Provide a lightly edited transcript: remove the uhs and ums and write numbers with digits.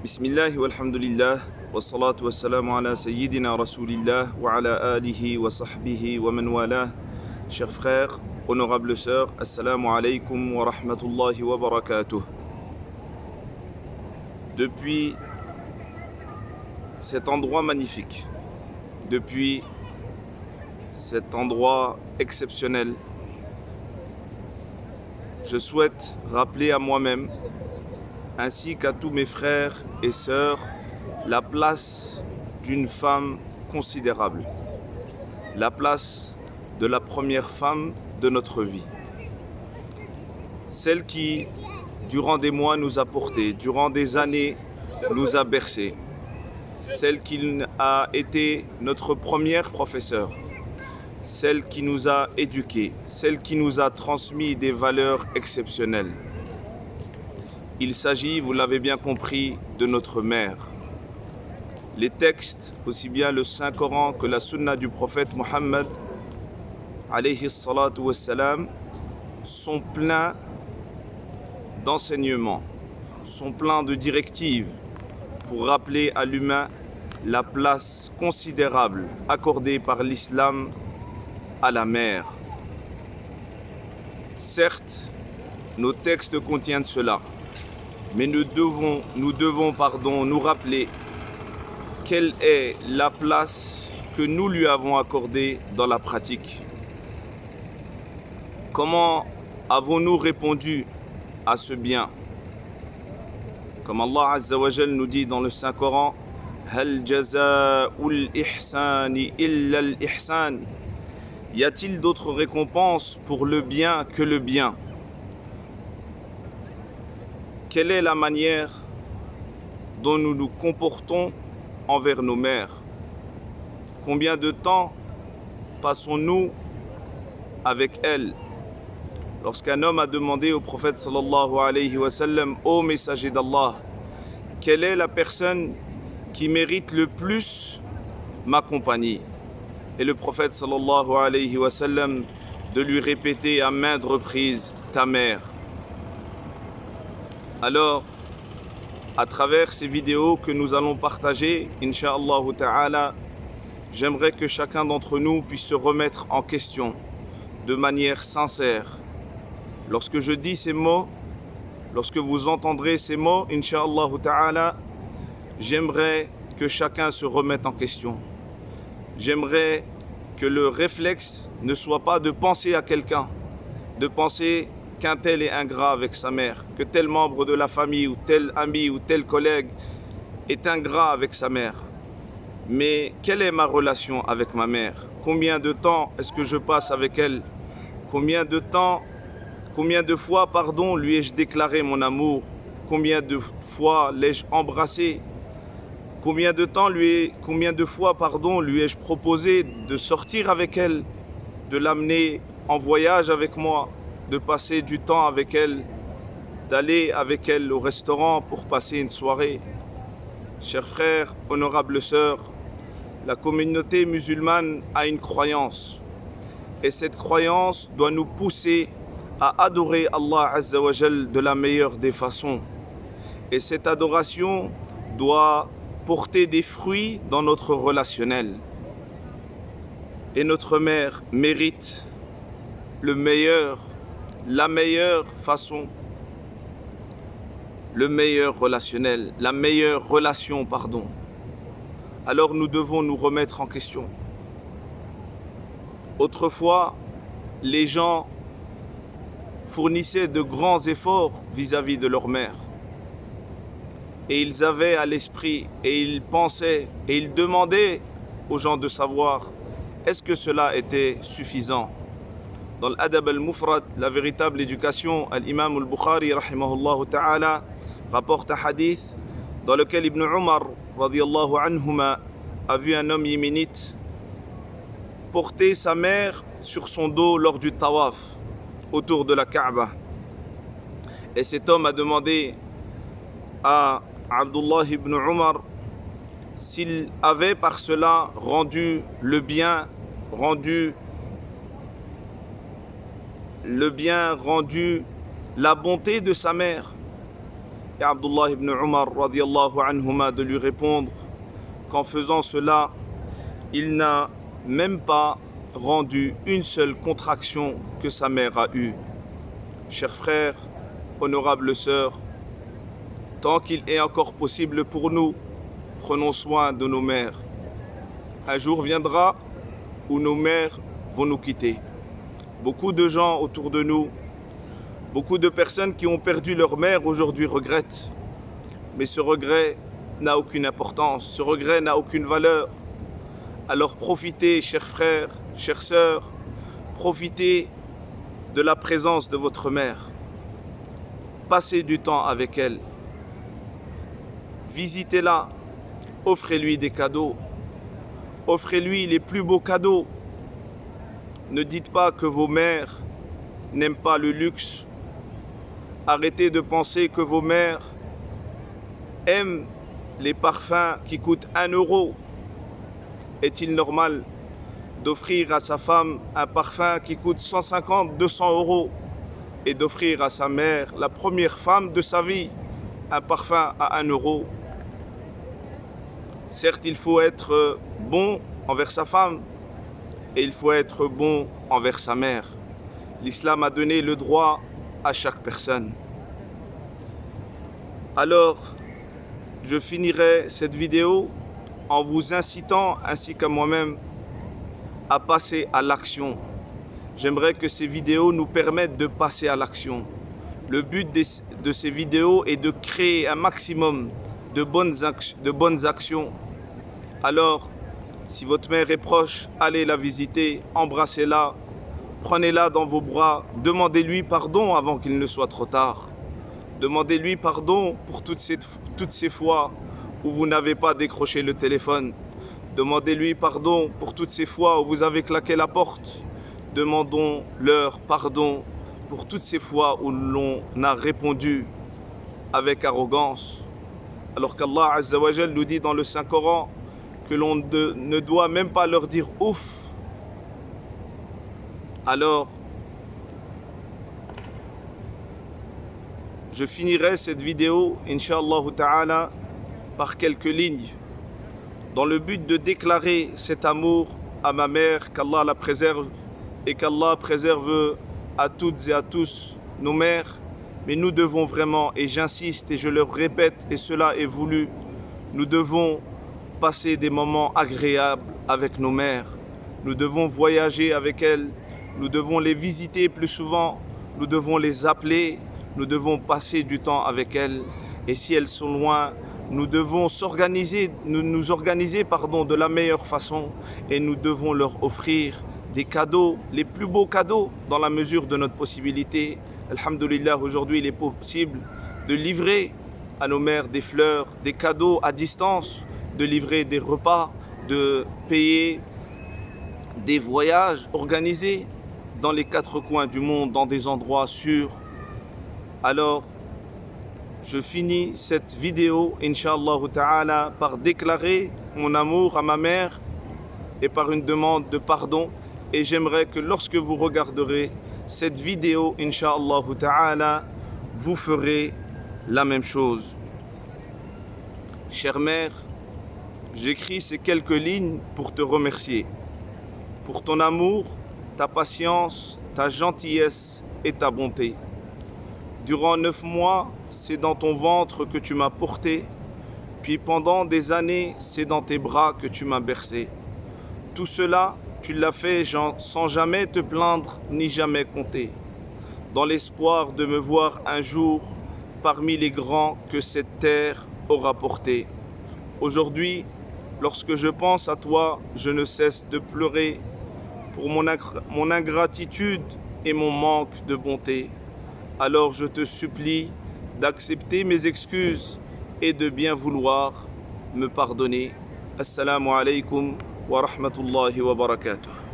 Bismillah walhamdulillah wa salatu wa salamu ala sayyidina rasulillah wa ala alihi wa sahbihi wa man wala. Chers frères, honorables sœurs, assalamu alaikum wa rahmatullahi wa barakatuh. Depuis cet endroit magnifique, depuis cet endroit exceptionnel, je souhaite rappeler à moi-même ainsi qu'à tous mes frères et sœurs la place d'une femme considérable, la place de la première femme de notre vie, celle qui, durant des mois, nous a portés, durant des années, nous a bercés, celle qui a été notre première professeure, celle qui nous a éduqués, celle qui nous a transmis des valeurs exceptionnelles. Il s'agit, vous l'avez bien compris, de notre mère. Les textes, aussi bien le Saint-Coran que la Sunna du prophète Mohammed, alayhi salatu wassalam, sont pleins d'enseignements, sont pleins de directives pour rappeler à l'humain la place considérable accordée par l'islam à la mère. Certes, nos textes contiennent cela, mais nous devons nous rappeler quelle est la place que nous lui avons accordée dans la pratique. Comment avons-nous répondu à ce bien? Comme Allah Azza wa Jal nous dit dans le Saint-Coran, Hal jaza'ul ihsani illa al-ihsan. Y a-t-il d'autres récompenses pour le bien que le bien? Quelle est la manière dont nous nous comportons envers nos mères? Combien de temps passons-nous avec elles? Lorsqu'un homme a demandé au prophète sallallahu alayhi wa sallam, ô messager d'Allah, quelle est la personne qui mérite le plus ma compagnie? Et le prophète sallallahu alayhi wa sallam de lui répéter à maintes reprises, ta mère. Alors, à travers ces vidéos que nous allons partager, Inch'Allah ta'ala, j'aimerais que chacun d'entre nous puisse se remettre en question de manière sincère. Lorsque je dis ces mots, lorsque vous entendrez ces mots, Inch'Allah ta'ala, j'aimerais que chacun se remette en question. J'aimerais que le réflexe ne soit pas de penser à quelqu'un, de penser qu'un tel est ingrat avec sa mère, que tel membre de la famille ou tel ami ou tel collègue est ingrat avec sa mère. Mais quelle est ma relation avec ma mère? Combien de temps est-ce que je passe avec elle? Combien de fois, lui ai-je déclaré mon amour? Combien de fois l'ai-je embrassé? Combien de fois, lui ai-je proposé de sortir avec elle, de l'amener en voyage avec moi, de passer du temps avec elle, d'aller avec elle au restaurant pour passer une soirée? Chers frères, honorables sœurs, la communauté musulmane a une croyance. Et cette croyance doit nous pousser à adorer Allah Azza wa Jal de la meilleure des façons. Et cette adoration doit porter des fruits dans notre relationnel. Et notre mère mérite le meilleur, la meilleure façon, le meilleur relationnel, la meilleure relation, Alors nous devons nous remettre en question. Autrefois, les gens fournissaient de grands efforts vis-à-vis de leur mère. Et ils avaient à l'esprit, et ils pensaient, et ils demandaient aux gens de savoir, est-ce que cela était suffisant? Dans l'Adab al-Mufrad, la véritable éducation, l'imam al-Bukhari, rahimahullah ta'ala, rapporte un hadith dans lequel Ibn Umar, radiyallahu anhuma, a vu un homme yéménite porter sa mère sur son dos lors du tawaf autour de la Kaaba. Et cet homme a demandé à Abdullah ibn Umar s'il avait par cela rendu le bien rendu la bonté de sa mère. et Abdullah ibn Umar radiallahu anhuma de lui répondre qu'en faisant cela, il n'a même pas rendu une seule contraction que sa mère a eue. Chers frères, honorables sœurs, tant qu'il est encore possible pour nous, prenons soin de nos mères. Un jour viendra où nos mères vont nous quitter. Beaucoup de gens autour de nous, beaucoup de personnes qui ont perdu leur mère aujourd'hui regrettent. Mais ce regret n'a aucune importance, ce regret n'a aucune valeur. Alors profitez, chers frères, chères sœurs, profitez de la présence de votre mère. Passez du temps avec elle. Visitez-la, offrez-lui des cadeaux. Offrez-lui les plus beaux cadeaux. Ne dites pas que vos mères n'aiment pas le luxe. Arrêtez de penser que vos mères aiment les parfums qui coûtent 1 euro. Est-il normal d'offrir à sa femme un parfum qui coûte 150, 200 euros et d'offrir à sa mère, la première femme de sa vie, un parfum à 1 euro? Certes, il faut être bon envers sa femme et il faut être bon envers sa mère. L'islam a donné le droit à chaque personne. Alors, je finirai cette vidéo en vous incitant, ainsi qu'à moi-même, à passer à l'action. J'aimerais que ces vidéos nous permettent de passer à l'action. Le but de ces vidéos est de créer un maximum de bonnes actions. Alors, si votre mère est proche, allez la visiter, embrassez-la, prenez-la dans vos bras, demandez-lui pardon avant qu'il ne soit trop tard. Demandez-lui pardon pour toutes ces fois où vous n'avez pas décroché le téléphone. Demandez-lui pardon pour toutes ces fois où vous avez claqué la porte. Demandons-leur pardon pour toutes ces fois où l'on a répondu avec arrogance. Alors qu'Allah Azza wa Jal nous dit dans le Saint-Coran que l'on ne doit même pas leur dire ouf. Alors, je finirai cette vidéo, Inch'Allah Ta'ala, par quelques lignes, dans le but de déclarer cet amour à ma mère, qu'Allah la préserve et qu'Allah préserve à toutes et à tous nos mères. Mais nous devons vraiment, et j'insiste et je le répète, et cela est voulu, nous devons passer des moments agréables avec nos mères. Nous devons voyager avec elles, nous devons les visiter plus souvent, nous devons les appeler, nous devons passer du temps avec elles. Et si elles sont loin, nous devons nous organiser de la meilleure façon et nous devons leur offrir des cadeaux, les plus beaux cadeaux dans la mesure de notre possibilité. Alhamdulillah, aujourd'hui il est possible de livrer à nos mères des fleurs, des cadeaux à distance, de livrer des repas, de payer des voyages organisés dans les 4 coins du monde, dans des endroits sûrs. Alors, je finis cette vidéo, Inch'Allah Ta'ala, par déclarer mon amour à ma mère et par une demande de pardon. Et j'aimerais que lorsque vous regarderez cette vidéo, Inch'Allah Ta'ala, vous ferez la même chose. Chère mère, j'écris ces quelques lignes pour te remercier. Pour ton amour, ta patience, ta gentillesse et ta bonté. Durant 9 mois, c'est dans ton ventre que tu m'as porté, puis pendant des années, c'est dans tes bras que tu m'as bercé. Tout cela, tu l'as fait sans jamais te plaindre ni jamais compter, dans l'espoir de me voir un jour parmi les grands que cette terre aura porté. Aujourd'hui, lorsque je pense à toi, je ne cesse de pleurer pour mon ingratitude et mon manque de bonté. Alors je te supplie d'accepter mes excuses et de bien vouloir me pardonner. Assalamu alaikum wa rahmatullahi wa barakatuh.